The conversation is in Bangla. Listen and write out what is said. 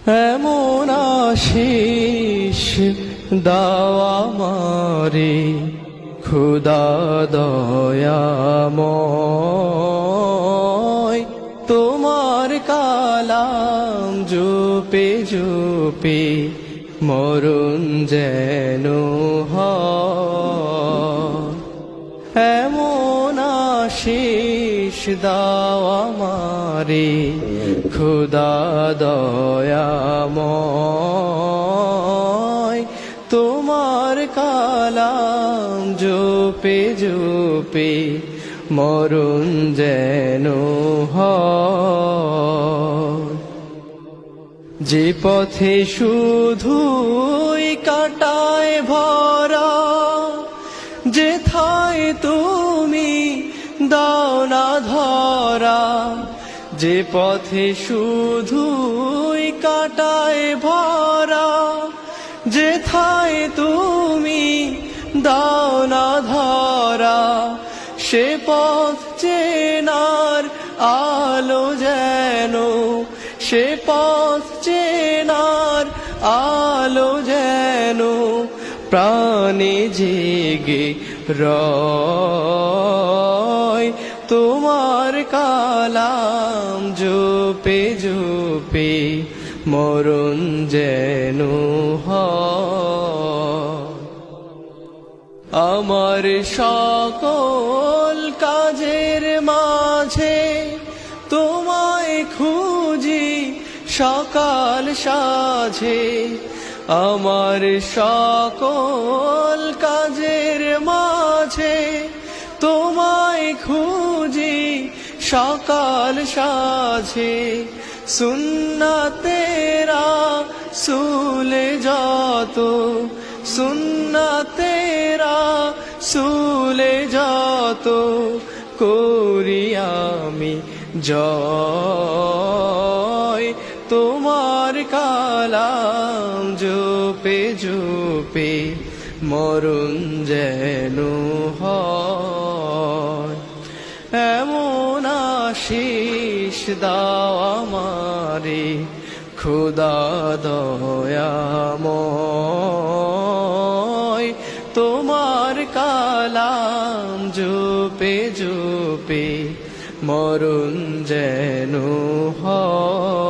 এমন আশিস দাও আমারে খোদা দয়াময়, তোমার কালাম জপে জপে মরণ যেন হয়। এমন আশিস দাও আমারে খোদা দয়াময়, তোমার কালাম জপে জপে মরণ যেন হয়। যে পথে শুধুই কাটায় ভরা, যেথায় তুমি দাও না ধরা, যে পথে শুধুই কাটায় ভরা, যেথায় তুমি দাও না ধরা, সে পথ চেনার আলো যেন, সে পথ চেনার আলো যেন প্রাণে জেগে রয়। তোমার কালাম জপে জপে মরণ যেন হয়। আমার সকল কাজের মাঝে তোমায় খুঁজি সকাল সাঝে, আমার সকল কাজের মাঝে তোমায় খুঁজি সকাল সাঝে। সুন্নাতেরা সুলে যত, সুন্নাতেরা সুলে যত করি আমি জয়। তোমার কালাম জপে জপে মরণ যেন হয়। এমন আশিস দাও আমারে খোদা দয়াময়, তোমার কালাম জপে জপে মরণ যেন হয়।